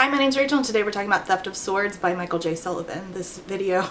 Hi, my name's Rachel and today we're talking about Theft of Swords by Michael J. Sullivan. This video,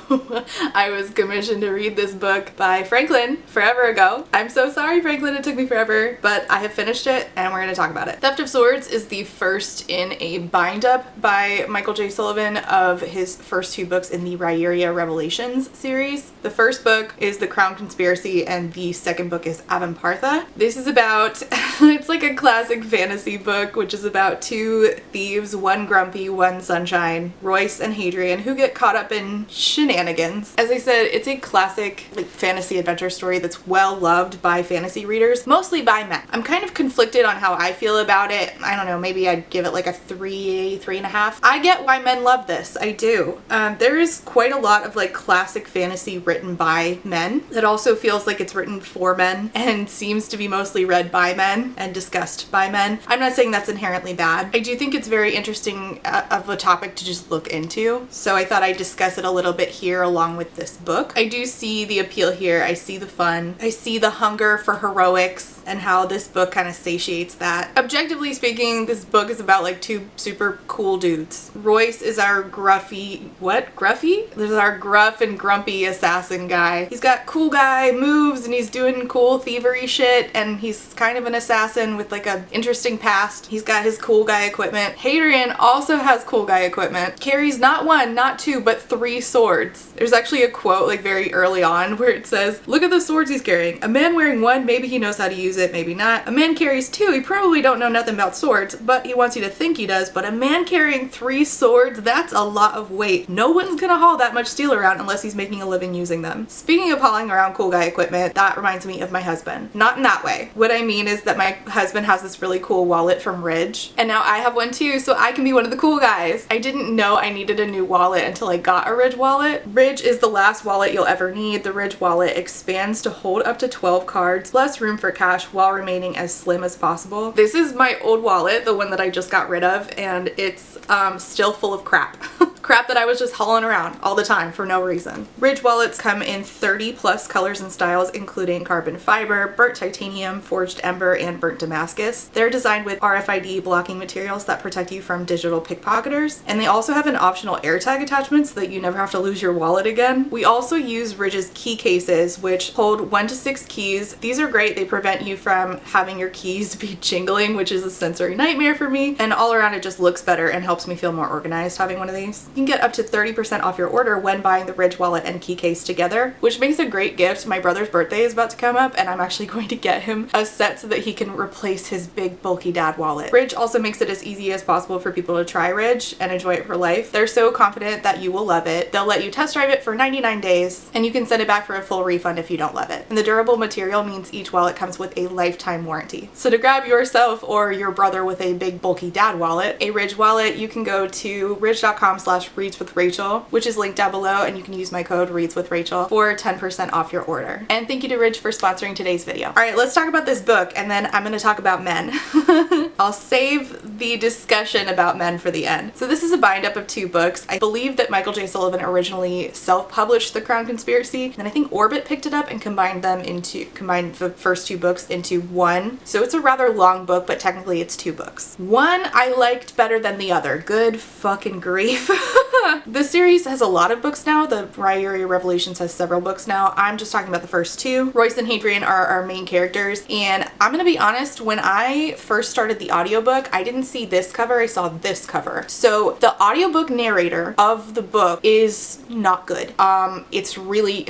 I was commissioned to read this book by Franklin forever ago. I'm so sorry, Franklin, it took me forever, but I have finished it and we're going to talk about it. Theft of Swords is the first in a bind-up by Michael J. Sullivan of his first two books in the Rieria Revelations series. The first book is The Crown Conspiracy and the second book is Avempartha. This is about, it's like a classic fantasy book, which is about two thieves, one grumpy, one sunshine, Royce and Hadrian, who get caught up in shenanigans. As I said, it's a classic like fantasy adventure story that's well loved by fantasy readers, mostly by men. I'm kind of conflicted on how I feel about it. I don't know, maybe I'd give it like a 3.5. I get why men love this. I do. There is quite a lot of like classic fantasy written by men that also feels like it's written for men and seems to be mostly read by men and discussed by men. I'm not saying that's inherently bad. I do think it's very interesting of a topic to just look into, so I thought I'd discuss it a little bit here along with this book. I do see the appeal here. I see the fun. I see the hunger for heroics and how this book kind of satiates that. Objectively speaking, this book is about like two super cool dudes. Royce is our gruffy, gruffy? There's our gruff and grumpy assassin guy. He's got cool guy moves and he's doing cool thievery shit and he's kind of an assassin with like an interesting past. He's got his cool guy equipment. Hadrian also has cool guy equipment. Carries not one, not two, but 3 swords. There's actually a quote like very early on where it says, "Look at the swords he's carrying. A man wearing one, maybe he knows how to use it, maybe not. A man carries 2, he probably don't know nothing about swords, but he wants you to think he does. But a man carrying 3 swords, that's a lot of weight. No one's gonna haul that much steel around unless he's making a living using them." Speaking of hauling around cool guy equipment, that reminds me of my husband. Not in that way. What I mean is that my husband has this really cool wallet from Ridge, and now I have one too, so I can be one of the cool guys. I didn't know I needed a new wallet until I got a Ridge wallet. Ridge is the last wallet you'll ever need. The Ridge wallet expands to hold up to 12 cards, plus room for cash while remaining as slim as possible. This is my old wallet, the one that I just got rid of, and it's still full of crap. Crap that I was just hauling around all the time for no reason. Ridge wallets come in 30 plus colors and styles, including carbon fiber, burnt titanium, forged ember, and burnt Damascus. They're designed with RFID blocking materials that protect you from digital pickpocketers, and they also have an optional AirTag attachment so that you never have to lose your wallet again. We also use Ridge's key cases, which hold 1 to 6 keys. These are great. They prevent you from having your keys be jingling, which is a sensory nightmare for me, and all around it just looks better and helps me feel more organized having one of these. You can get up to 30% off your order when buying the Ridge wallet and key case together, which makes a great gift. My brother's birthday is about to come up and I'm actually going to get him a set so that he can replace his big bulky dad wallet. Ridge also makes it as easy as possible for people to try Ridge and enjoy it for life. They're so confident that you will love it. They'll let you test drive it for 99 days and you can send it back for a full refund if you don't love it. And the durable material means each wallet comes with a lifetime warranty. So to grab yourself or your brother with a big bulky dad wallet, a Ridge wallet, you can go to ridge.com/readswithrachel, which is linked down below, and you can use my code readswithrachel for 10% off your order. And thank you to Ridge for sponsoring today's video. All right, let's talk about this book and then I'm going to talk about men. I'll save the discussion about men for the end. So this is a bind-up of 2 books. I believe that Michael J. Sullivan originally self-published The Crown Conspiracy, and I think Orbit picked it up and combined the first 2 books into one. So it's a rather long book, but technically it's 2 books. One I liked better than the other. Good fucking grief. The series has a lot of books now. The Rieria Revelations has several books now. I'm just talking about the first 2. Royce and Hadrian are our main characters, and I'm gonna be honest, when I first started the audiobook, I didn't see this cover, I saw this cover. So the audiobook narrator of the book is not good. It's really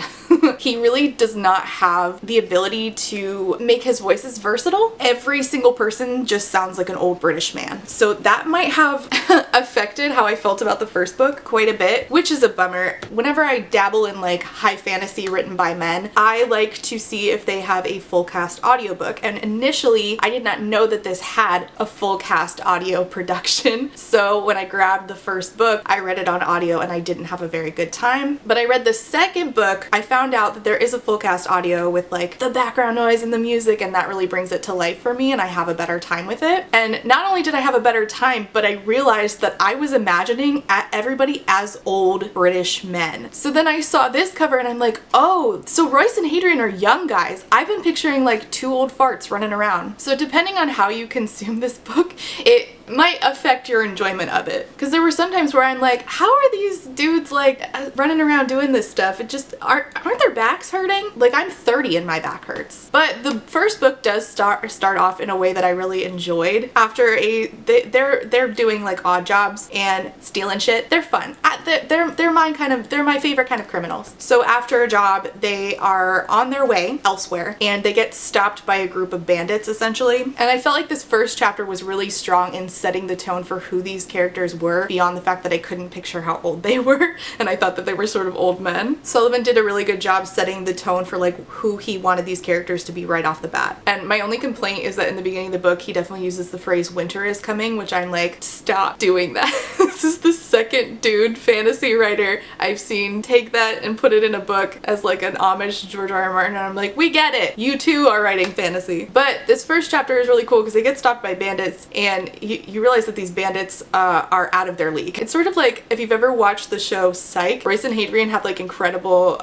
he really does not have the ability to make his voices versatile. Every single person just sounds like an old British man. So that might have affected how I felt about the first book quite a bit, which is a bummer. Whenever I dabble in like high fantasy written by men, I like to see if they have a full cast audiobook. And initially, I did not know that this had a full cast audio production. So when I grabbed the first book, I read it on audio and I didn't have a very good time. But I read the second book, I found out that there is a full cast audio with like the background noise and the music, and that really brings it to life for me and I have a better time with it. And not only did I have a better time, but I realized that I was imagining everybody as old British men. So then I saw this cover and I'm like, oh, so Royce and Hadrian are young guys. I've been picturing like 2 old farts running around. So depending on how you consume this book, it might affect your enjoyment of it. Because there were some times where I'm like, how are these dudes like running around doing this stuff? It just, aren't their backs hurting? Like, I'm 30 and my back hurts. But the first book does start off in a way that I really enjoyed. After they're doing like odd jobs and stealing shit. They're fun. They're my favorite kind of criminals. So after a job, they are on their way elsewhere and they get stopped by a group of bandits essentially. And I felt like this first chapter was really strong in setting the tone for who these characters were, beyond the fact that I couldn't picture how old they were and I thought that they were sort of old men. Sullivan did a really good job setting the tone for like who he wanted these characters to be right off the bat. And my only complaint is that in the beginning of the book he definitely uses the phrase winter is coming, which I'm like, stop doing that. This is the second dude fantasy writer I've seen take that and put it in a book as like an homage to George R.R. Martin, and I'm like, we get it, you too are writing fantasy. But this first chapter is really cool because they get stopped by bandits and you realize that these bandits are out of their league. It's sort of like if you've ever watched the show Psych. Royce and Hadrian have like incredible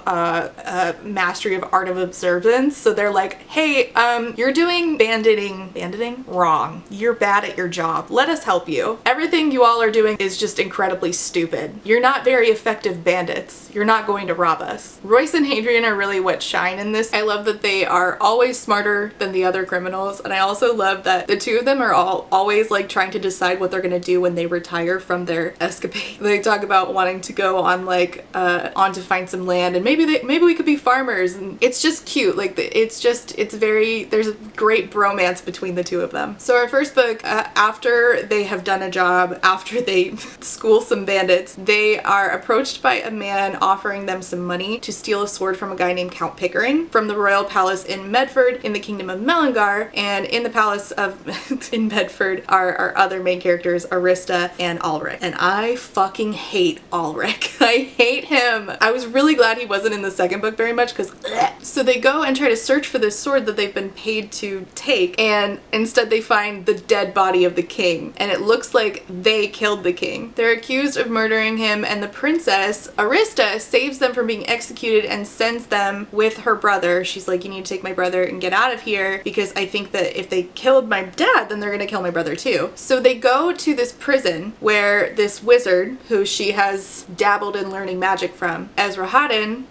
mastery of art of observance, so they're like, hey, you're doing banditing wrong, you're bad at your job, let us help you. Everything you all are doing is just incredibly stupid. You're not very effective bandits. You're not going to rob us. Royce and Hadrian are really what shine in this. I love that they are always smarter than the other criminals, and I also love that the two of them are always like trying to decide what they're gonna do when they retire from their escapade. They talk about wanting to go on like on to find some land, and maybe we could be farmers, and it's just cute. Like it's very, there's a great bromance between the two of them. So our first book, after they have done a job, after they school some bandits, they are approached by a man offering them some money to steal a sword from a guy named Count Pickering from the royal palace in Medford in the kingdom of Melangar. And in the palace of in Medford are our other main characters, Arista and Ulrich. And I fucking hate Ulrich. I hate him. I was really glad he wasn't in the second book very much because so they go and try to search for this sword that they've been paid to take, and instead they find the dead body of the king, and it looks like they killed the king. They're accused of murdering him, and the princess Arista saves them from being executed and sends them with her brother. She's like, you need to take my brother and get out of here because I think that if they killed my dad, then they're gonna kill my brother too. So they go to this prison where this wizard, who she has dabbled in learning magic from, Esarhaddon,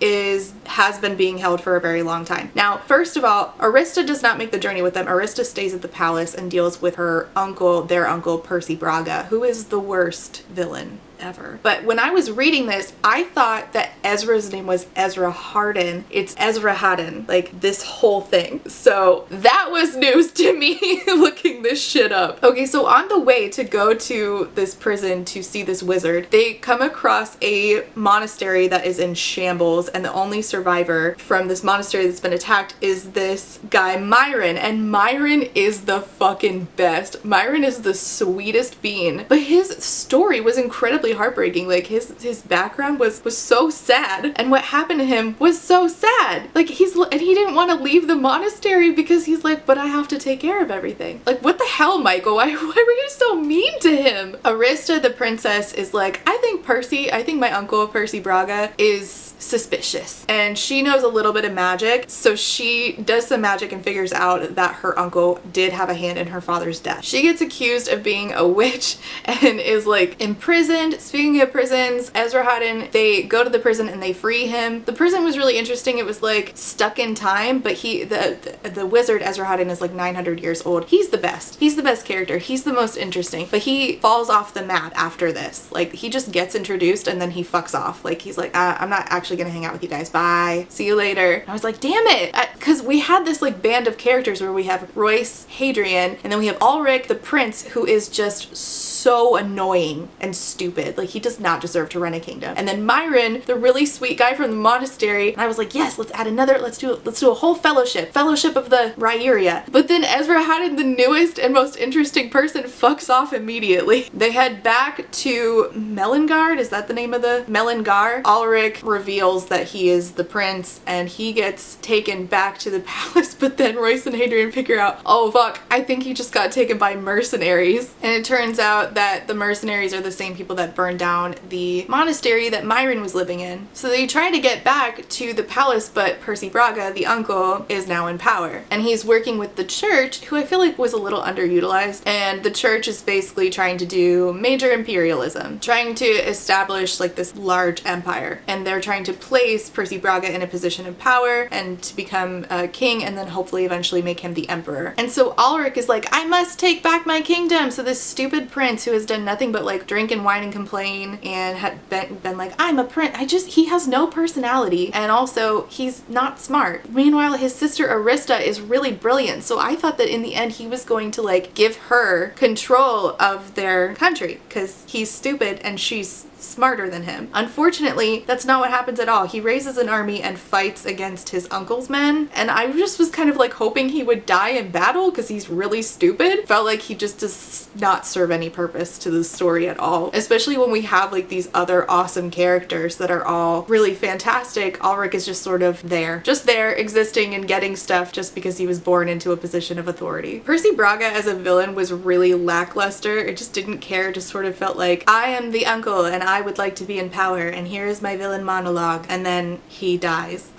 has been being held for a very long time. Now, first of all, Arista does not make the journey with them. Arista stays at the palace and deals with her uncle, their uncle, Percy Braga, who is the worst villain ever. But when I was reading this, I thought that Ezra's name was Esarhaddon. It's Esarhaddon, like this whole thing. So that was news to me looking this shit up. Okay, so on the way to go to this prison to see this wizard, they come across a monastery that is in shambles, and the only survivor from this monastery that's been attacked is this guy Myron, and Myron is the fucking best. Myron is the sweetest being, but his story was incredibly heartbreaking. Like his background was so sad, and what happened to him was so sad. Like he didn't want to leave the monastery because he's like, but I have to take care of everything. Like, what the hell, Michael? Why were you so mean to him? Arista, the princess, is like, I think my uncle Percy Braga is suspicious, and she knows a little bit of magic, so she does some magic and figures out that her uncle did have a hand in her father's death. She gets accused of being a witch and is like imprisoned. Speaking of prisons, Esarhaddon, they go to the prison and they free him. The prison was really interesting. It was like stuck in time, but the wizard Esarhaddon is like 900 years old. He's the best. He's the best character. He's the most interesting, but he falls off the map after this. Like, he just gets introduced and then he fucks off. Like, he's like, I'm not actually gonna hang out with you guys. Bye. See you later. And I was like, damn it. Because we had this like band of characters where we have Royce, Hadrian, and then we have Ulrich, the prince, who is just so annoying and stupid. Like, he does not deserve to run a kingdom. And then Myron, the really sweet guy from the monastery, and I was like, yes, let's add another, let's do a whole fellowship of the Rhyria. But then Esarhaddon, the newest and most interesting person, fucks off immediately. They head back to Melangar. Is that the name of the Melangar? Ulrich reveals reveals that he is the prince, and he gets taken back to the palace, but then Royce and Hadrian figure out, oh fuck, I think he just got taken by mercenaries. And it turns out that the mercenaries are the same people that burned down the monastery that Myron was living in. So they try to get back to the palace, but Percy Braga, the uncle, is now in power. And he's working with the church, who I feel like was a little underutilized. And the church is basically trying to do major imperialism, trying to establish like this large empire. And they're trying to place Percy Braga in a position of power and to become a king, and then hopefully eventually make him the emperor. And so Ulrich is like, I must take back my kingdom. So this stupid prince who has done nothing but like drink and wine and complain and had been like, I'm a prince. He has no personality, and also he's not smart. Meanwhile, his sister Arista is really brilliant. So I thought that in the end he was going to like give her control of their country because he's stupid and she's smarter than him. Unfortunately, that's not what happens at all. He raises an army and fights against his uncle's men, and I just was kind of like hoping he would die in battle because he's really stupid. Felt like he just does not serve any purpose to the story at all, especially when we have like these other awesome characters that are all really fantastic. Ulrich is just sort of there, existing and getting stuff just because he was born into a position of authority. Percy Braga as a villain was really lackluster. It just didn't care, just sort of felt like, I am the uncle and I would like to be in power, and here is my villain monologue, and then he dies.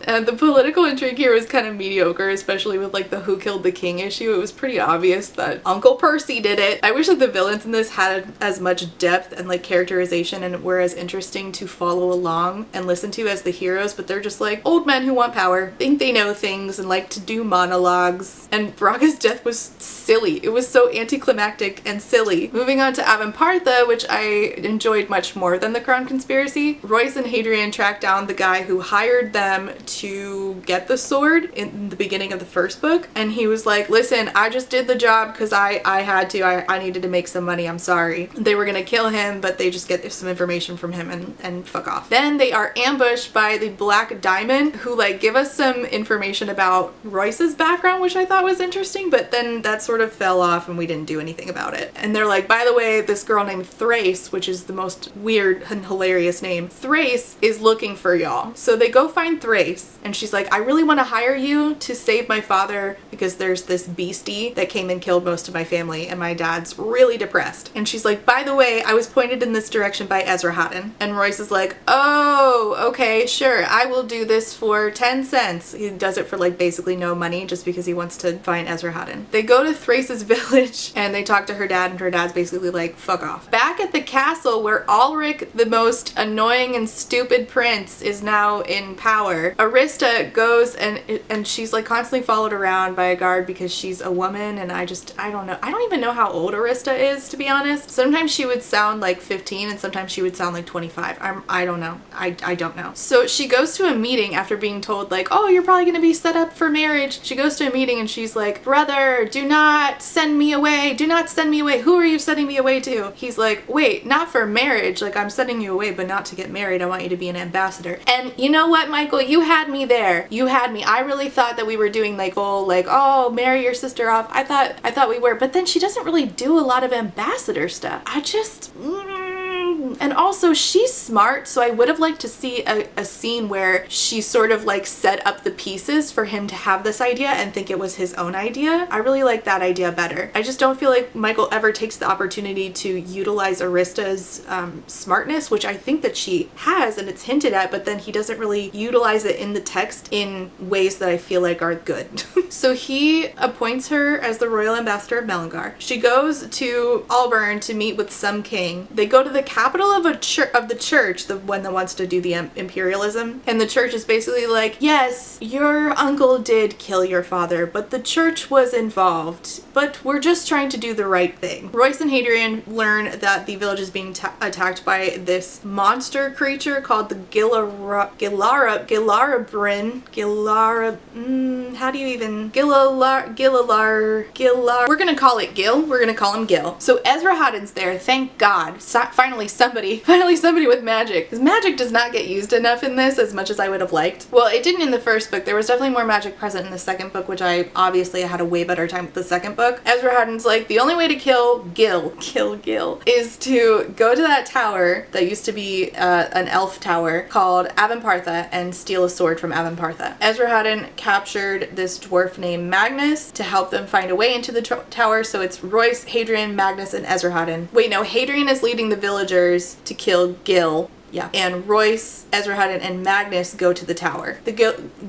The political intrigue here was kind of mediocre, especially with like the who killed the king issue. It was pretty obvious that Uncle Percy did it. I wish that the villains in this had as much depth and like characterization and were as interesting to follow along and listen to as the heroes, but they're just like old men who want power, think they know things, and like to do monologues. And Braga's death was silly. It was so anticlimactic and silly. Moving on to Avempartha, which I enjoyed much more than the Crown Conspiracy. Royce and Hadrian tracked down the guy who hired them to get the sword in the beginning of the first book, and he was like, listen, I just did the job because I had to. I needed to make some money, I'm sorry. They were gonna kill him, but they just get some information from him and fuck off. Then they are ambushed by the Black Diamond, who like give us some information about Royce's background, which I thought was interesting, but then that sort of fell off and we didn't do anything about it. And they're like, by the way, this girl named Thrace, which is the most weird and hilarious name, Thrace is looking for y'all. So they go find Thrace, and she's like, I really want to hire you to save my father because there's this beastie that came and killed most of my family and my dad's really depressed. And she's like, by the way, I was pointed in this direction by Esarhaddon. And Royce is like, oh, okay, sure, I will do this for 10 cents. He does it for like basically no money just because he wants to find Esarhaddon. They go to Thrace's village and they talk to her dad, and her dad's basically like, fuck off. Back at the castle where Ulrich, the most annoying and stupid prince, is now in power, Arista goes and she's like constantly followed around by a guard because she's a woman, and I don't know. I don't even know how old Arista is, to be honest. Sometimes she would sound like 15 and sometimes she would sound like 25. I don't know. I don't know. So she goes to a meeting after being told like, oh, you're probably gonna be set up for marriage. She goes to a meeting and she's like, brother, do not send me away. Do not send me away. Who are you sending me away to? He's like, wait, not for marriage. Like, I'm sending you away, but not to get married. I want you to be an ambassador. And you know what, Michael? You had me there. You had me. I really thought that we were doing like full like, oh, marry your sister off. I thought we were, but then she doesn't really do a lot of ambassador stuff. And also she's smart, so I would have liked to see a scene where she sort of like set up the pieces for him to have this idea and think it was his own idea. I really like that idea better. I just don't feel like Michael ever takes the opportunity to utilize Arista's smartness, which I think that she has and it's hinted at, but then he doesn't really utilize it in the text in ways that I feel like are good. So he appoints her as the royal ambassador of Melangar. She goes to Auburn to meet with some king. They go to the capital of the church, the one that wants to do the imperialism, and the church is basically like, yes, your uncle did kill your father, but the church was involved, but we're just trying to do the right thing. Royce and Hadrian learn that the village is being attacked by this monster creature called the we're gonna call it Gil. We're gonna call him Gil. So Esarhaddon's there, thank God. Finally somebody finally somebody with magic. Because magic does not get used enough in this as much as I would have liked. Well, it didn't in the first book. There was definitely more magic present in the second book, which I obviously had a way better time with the second book. Esmeralda's like, the only way to kill Gil is to go to that tower that used to be an elf tower called Avempartha and steal a sword from Avempartha. Esmeralda captured this dwarf named Magnus to help them find a way into the tower, so it's Royce, Hadrian, Magnus, and Esmeralda. Wait, no, Hadrian is leading the villagers to kill Gil. Yeah. And Royce, Esmeralda, and Magnus go to the tower. The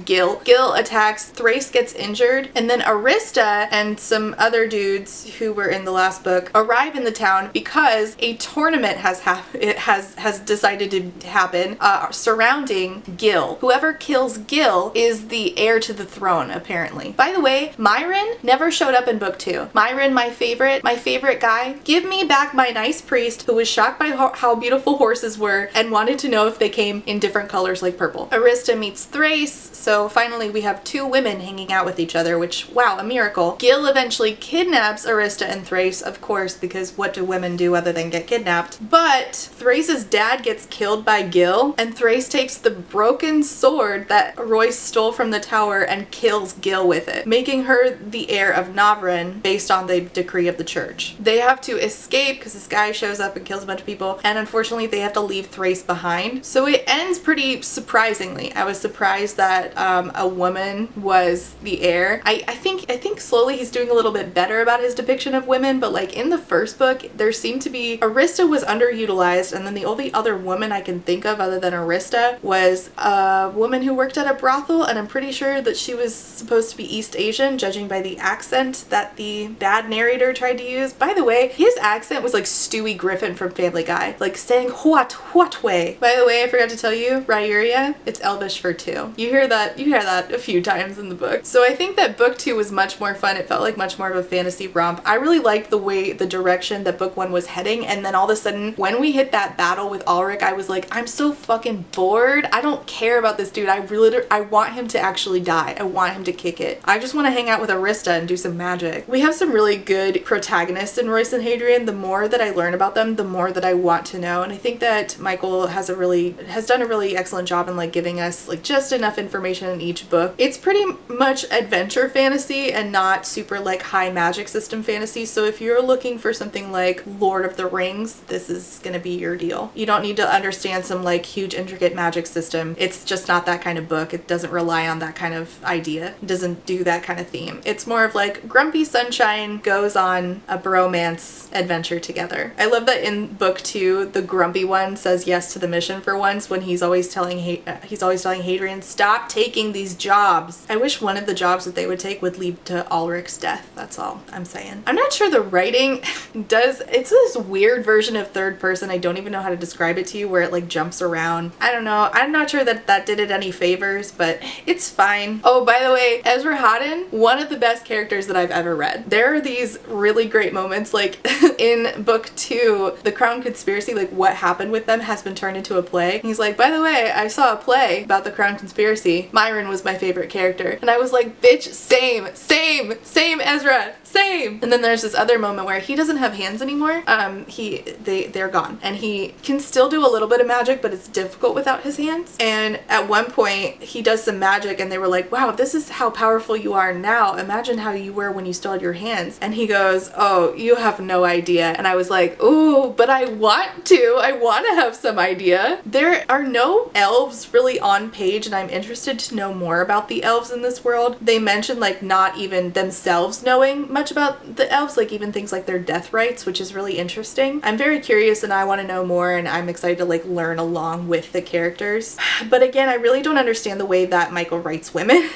Gil attacks, Thrace gets injured, and then Arista and some other dudes who were in the last book arrive in the town because a tournament has decided to happen surrounding Gil. Whoever kills Gil is the heir to the throne, apparently. By the way, Myron never showed up in book 2. Myron, my favorite guy. Give me back my nice priest who was shocked by how beautiful horses were and wanted to know if they came in different colors like purple. Arista meets Thrace, so finally we have two women hanging out with each other, which, wow, a miracle. Gil eventually kidnaps Arista and Thrace, of course, because what do women do other than get kidnapped? But Thrace's dad gets killed by Gil, and Thrace takes the broken sword that Royce stole from the tower and kills Gil with it, making her the heir of Navran based on the decree of the church. They have to escape because this guy shows up and kills a bunch of people, and unfortunately they have to leave Thrace behind. So it ends pretty surprisingly. I was surprised that a woman was the heir. I think slowly he's doing a little bit better about his depiction of women, but like in the first book there seemed to be Arista was underutilized, and then the only other woman I can think of other than Arista was a woman who worked at a brothel, and I'm pretty sure that she was supposed to be East Asian, judging by the accent that the bad narrator tried to use. By the way, his accent was like Stewie Griffin from Family Guy, like saying what way. By the way, I forgot to tell you, Ryuria, it's Elvish for 2. You hear that a few times in the book. So I think that book 2 was much more fun. It felt like much more of a fantasy romp. I really liked the direction that book 1 was heading, and then all of a sudden when we hit that battle with Ulrich, I was like, I'm so fucking bored. I don't care about this dude. I want him to actually die. I want him to kick it. I just want to hang out with Arista and do some magic. We have some really good protagonists in Royce and Hadrian. The more that I learn about them, the more that I want to know, and I think that Michael has done a really excellent job in like giving us like just enough information in each book. It's pretty much adventure fantasy and not super like high magic system fantasy, so if you're looking for something like Lord of the Rings, this is gonna be your deal. You don't need to understand some like huge intricate magic system. It's just not that kind of book. It doesn't rely on that kind of idea. It doesn't do that kind of theme. It's more of like Grumpy Sunshine goes on a bromance adventure together. I love that in book 2 the grumpy one says yes to the mission for once, when he's always telling Hadrian, stop taking these jobs. I wish one of the jobs that they would take would lead to Ulrich's death. That's all I'm saying. I'm not sure the writing it's this weird version of third person. I don't even know how to describe it to you, where it like jumps around. I don't know. I'm not sure that did it any favors, but it's fine. Oh, by the way, Ezra Hadden, one of the best characters that I've ever read. There are these really great moments, like in book 2, the Crown Conspiracy, like what happened with them has been turned into a play. He's like, by the way, I saw a play about the Crown Conspiracy. Myron was my favorite character. And I was like, bitch, same, Ezra, same. And then there's this other moment where he doesn't have hands anymore. They're gone. And he can still do a little bit of magic, but it's difficult without his hands. And at one point, he does some magic and they were like, wow, this is how powerful you are now. Imagine how you were when you still had your hands. And he goes, oh, you have no idea. And I was like, ooh, but I want to. I want to have some idea. There are no elves really on page, and I'm interested to know more about the elves in this world. They mention like not even themselves knowing much about the elves, like even things like their death rites, which is really interesting. I'm very curious and I want to know more, and I'm excited to like learn along with the characters. But again, I really don't understand the way that Michael writes women.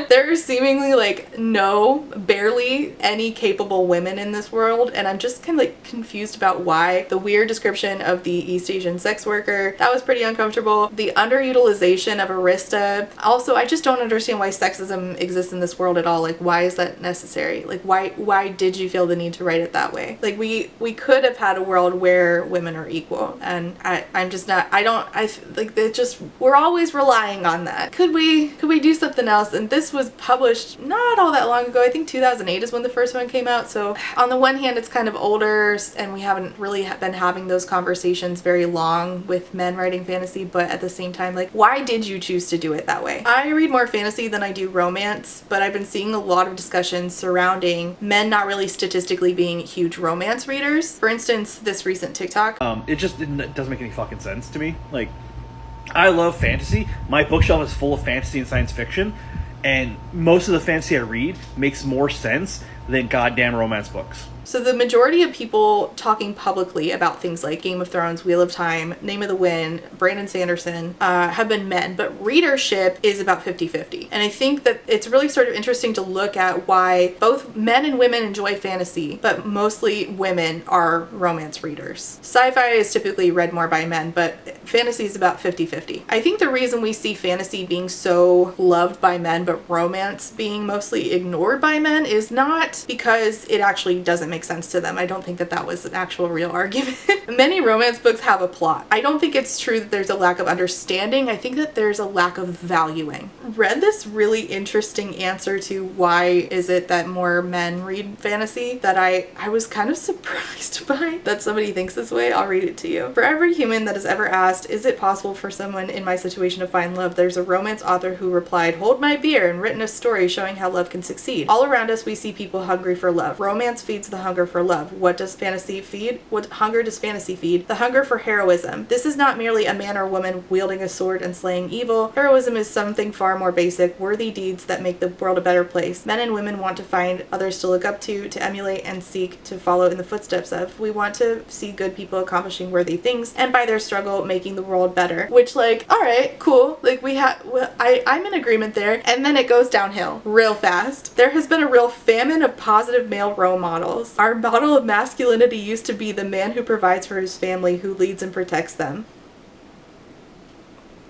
There are seemingly like barely any capable women in this world, and I'm just kind of like confused about why. The weird description of the East Asian sex worker. That was pretty uncomfortable. The underutilization of Arista. Also, I just don't understand why sexism exists in this world at all. Like, why is that necessary? Like, why did you feel the need to write it that way? Like, we could have had a world where women are equal, and I'm just not, we're always relying on that. Could we do something else? And this was published not all that long ago. I think 2008 is when the first one came out. So on the one hand, it's kind of older, and we haven't really been having those conversations very long with men writing fantasy, but at the same time, like, why did you choose to do it that way? I read more fantasy than I do romance, but I've been seeing a lot of discussions surrounding men not really statistically being huge romance readers. For instance, this recent TikTok. It doesn't make any fucking sense to me. Like, I love fantasy. My bookshelf is full of fantasy and science fiction, and most of the fantasy I read makes more sense than goddamn romance books. So the majority of people talking publicly about things like Game of Thrones, Wheel of Time, Name of the Wind, Brandon Sanderson, have been men, but readership is about 50-50. And I think that it's really sort of interesting to look at why both men and women enjoy fantasy, but mostly women are romance readers. Sci-fi is typically read more by men, but fantasy is about 50-50. I think the reason we see fantasy being so loved by men, but romance being mostly ignored by men is not because it actually doesn't make sense to them. I don't think that was an actual real argument. Many romance books have a plot. I don't think it's true that there's a lack of understanding. I think that there's a lack of valuing. Read this really interesting answer to why is it that more men read fantasy that I was kind of surprised by that somebody thinks this way. I'll read it to you. For every human that has ever asked, is it possible for someone in my situation to find love, there's a romance author who replied, hold my beer, and written a story showing how love can succeed. All around us we see people hungry for love. Romance feeds the hunger for love. What does fantasy feed? What hunger does fantasy feed? The hunger for heroism. This is not merely a man or woman wielding a sword and slaying evil. Heroism is something far more basic, worthy deeds that make the world a better place. Men and women want to find others to look up to emulate, and seek to follow in the footsteps of. We want to see good people accomplishing worthy things, and by their struggle making the world better. Which, like, alright, cool. Like, I'm in agreement there. And then it goes downhill real fast. There has been a real famine of positive male role models. Our model of masculinity used to be the man who provides for his family, who leads and protects them.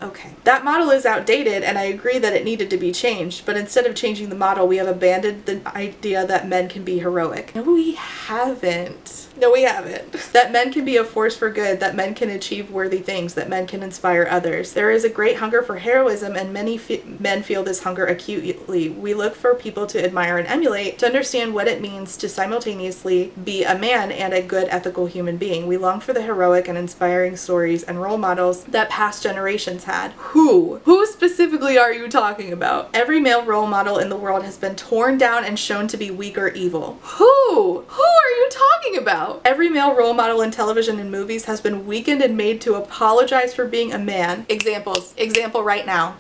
Okay. That model is outdated, and I agree that it needed to be changed, but instead of changing the model, we have abandoned the idea that men can be heroic. No, we haven't. No, we haven't. That men can be a force for good, that men can achieve worthy things, that men can inspire others. There is a great hunger for heroism, and many men feel this hunger acutely. We look for people to admire and emulate, to understand what it means to simultaneously be a man and a good ethical human being. We long for the heroic and inspiring stories and role models that past generations had. Who specifically are you talking about? Every male role model in the world has been torn down and shown to be weak or evil. Who are you talking about? Every male role model in television and movies has been weakened and made to apologize for being a man. Example right now.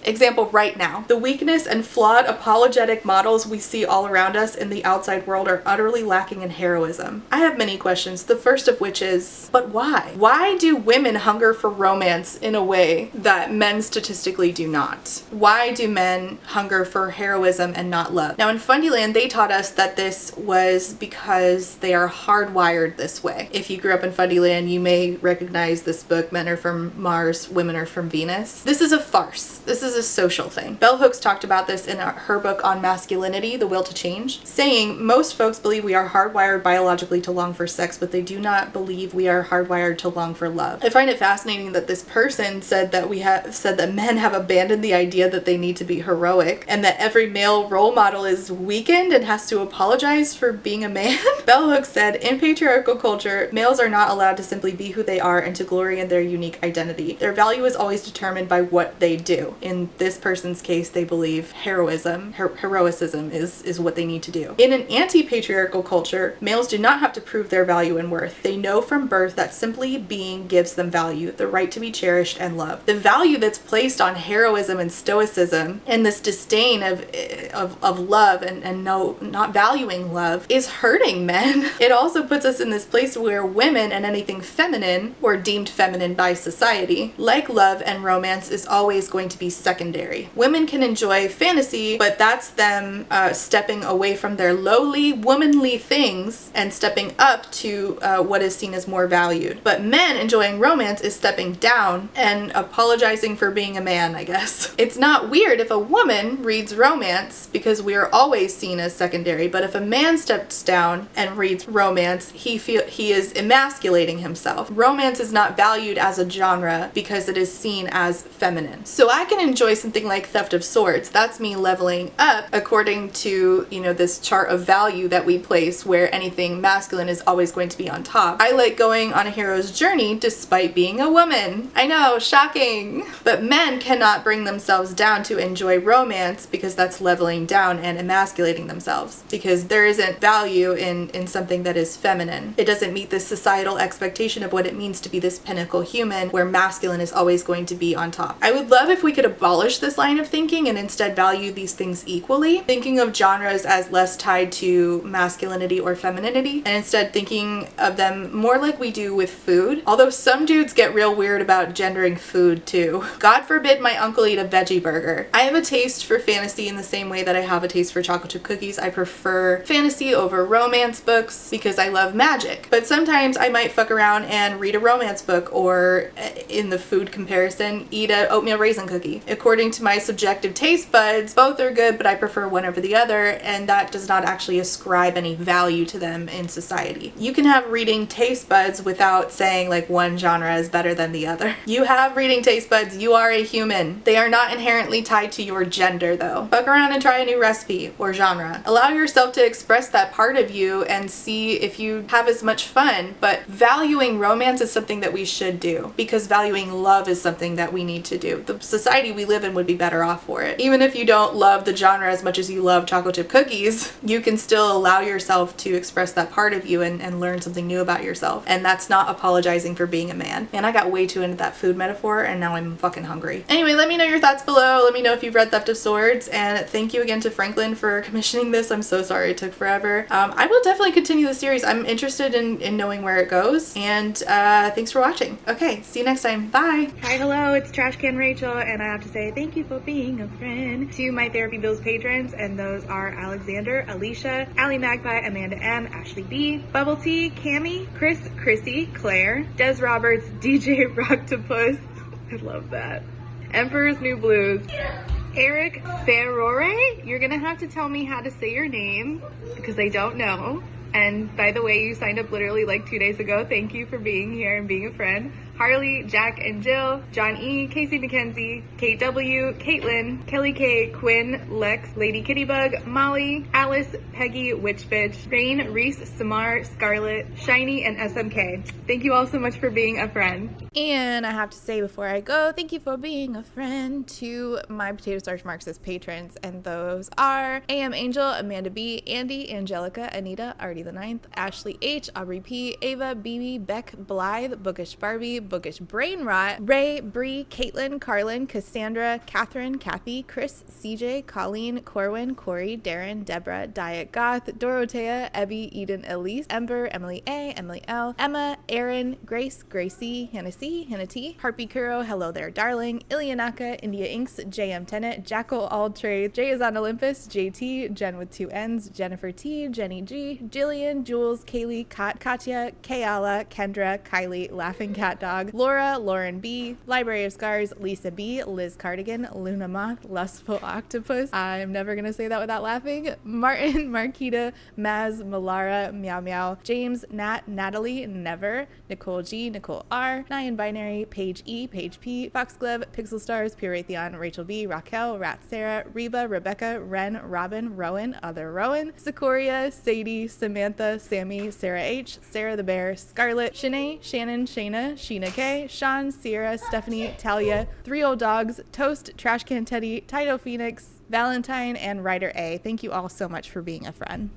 The weakness and flawed apologetic models we see all around us in the outside world are utterly lacking in heroism. I have many questions, the first of which is, but why? Why do women hunger for romance in a way that men statistically do not? Why do men hunger for heroism and not love? Now in Fundyland, they taught us that this was because they are hardwired this way. If you grew up in Fundyland, you may recognize this book, Men Are From Mars, Women Are From Venus. This is a farce. This is a social thing. Bell Hooks talked about this in her book on masculinity, The Will to Change, saying most folks believe we are hardwired biologically to long for sex, but they do not believe we are hardwired to long for love. I find it fascinating that this person said that men have abandoned the idea that they need to be heroic, and that every male role model is weakened and has to apologize for being a man. Bell Hooks said, in patriarchal culture, males are not allowed to simply be who they are and to glory in their unique identity. Their value is always determined by what they do. In this person's case, they believe heroism is what they need to do. In an anti-patriarchal culture, males do not have to prove their value and worth. They know from birth that simply being gives them value, the right to be cherished and loved. The value that's placed on heroism and stoicism, and this disdain of love and not valuing love, is hurting men. It also puts puts us in this place where women and anything feminine, or deemed feminine by society, like love and romance, is always going to be secondary. Women can enjoy fantasy, but that's them stepping away from their lowly, womanly things and stepping up to what is seen as more valued. But men enjoying romance is stepping down and apologizing for being a man, I guess. It's not weird if a woman reads romance because we are always seen as secondary, but if a man steps down and reads romance, he is emasculating himself. Romance is not valued as a genre because it is seen as feminine. So I can enjoy something like Theft of Swords. That's me leveling up according to, this chart of value that we place where anything masculine is always going to be on top. I like going on a hero's journey despite being a woman. I know, shocking. But men cannot bring themselves down to enjoy romance because that's leveling down and emasculating themselves, because there isn't value in something that is feminine. It doesn't meet this societal expectation of what it means to be this pinnacle human where masculine is always going to be on top. I would love if we could abolish this line of thinking and instead value these things equally, thinking of genres as less tied to masculinity or femininity, and instead thinking of them more like we do with food. Although some dudes get real weird about gendering food too. God forbid my uncle eat a veggie burger. I have a taste for fantasy in the same way that I have a taste for chocolate chip cookies. I prefer fantasy over romance books because I love magic. But sometimes I might fuck around and read a romance book, or in the food comparison, eat a oatmeal raisin cookie. According to my subjective taste buds, both are good, but I prefer one over the other, and that does not actually ascribe any value to them in society. You can have reading taste buds without saying like one genre is better than the other. You have reading taste buds, you are a human. They are not inherently tied to your gender though. Fuck around and try a new recipe or genre. Allow yourself to express that part of you and see if you have as much fun, but valuing romance is something that we should do because valuing love is something that we need to do. The society we live in would be better off for it. Even if you don't love the genre as much as you love chocolate chip cookies, you can still allow yourself to express that part of you and learn something new about yourself. And that's not apologizing for being a man. Man, I got way too into that food metaphor and now I'm fucking hungry. Anyway, let me know your thoughts below. Let me know if you've read Theft of Swords, and thank you again to Franklin for commissioning this. I'm so sorry it took forever. I will definitely continue the series. I'm interested in knowing where it goes, and thanks for watching. Okay, see you next time. Bye. Hi, hello, it's Trash Can Rachel, and I have to say thank you for being a friend to my Therapy Bills patrons, and those are Alexander, Alicia, Allie Magpie, Amanda M, Ashley B, Bubble Tea, Cami, Chris, Chrissy, Claire, Des Roberts, DJ Rocktopus, I love that, Emperor's New Blues, Eric Ferrore. You're gonna have to tell me how to say your name because I don't know. And by the way, you signed up literally like 2 days ago. Thank you for being here and being a friend. Harley, Jack and Jill, John E, Casey McKenzie, Kate W, Caitlin, Kelly K, Quinn, Lex, Lady Kittybug, Molly, Alice, Peggy, Witch Bitch, Rain, Reese, Samar, Scarlett, Shiny, and SMK. Thank you all so much for being a friend. And I have to say before I go, thank you for being a friend to my Potato Starch Marxist patrons, and those are AM Angel, Amanda B, Andy, Angelica, Anita, Artie the Ninth, Ashley H, Aubrey P, Ava, BB, Beck, Blythe, Bookish Barbie, Bookish Brain Rot, Ray, Bree, Caitlin, Carlin, Cassandra, Catherine, Kathy, Chris, CJ, Colleen, Corwin, Corey, Darren, Deborah, Diet Goth, Dorothea, Ebby, Eden, Elise, Ember, Emily A, Emily L, Emma, Aaron, Grace, Gracie, Hannah C, Hannah T, Harpy Kuro, Hello There Darling, Ilianaka, India Inks, JM Tennant, Jackal All Trades, Jay is on Olympus, JT, Jen with 2 N's, Jennifer T, Jenny G, Jillian, Jules, Kaylee, Katya, Kayala, Kendra, Kylie, Laughing Cat Dog, Laura, Lauren B, Library of Scars, Lisa B, Liz Cardigan, Luna Moth, Lustful Octopus, I'm never gonna say that without laughing, Martin, Marquita, Maz, Malara, Meow Meow, James, Nat, Natalie, Never, Nicole G, Nicole R, Nyan Binary, Paige E, Paige P, Foxglove, Pixel Stars, Pure Raytheon, Rachel B, Raquel, Rat Sarah, Reba, Rebecca, Ren, Robin, Rowan, Other Rowan, Secoria, Sadie, Samantha, Sammy, Sarah H, Sarah the Bear, Scarlett, Shanae, Shannon, Shayna, Sheena K, Sean, Sierra, Stephanie, Talia, 3 Old Dogs, Toast, Trash Can Teddy, Tito Phoenix, Valentine, and Ryder A. Thank you all so much for being a friend.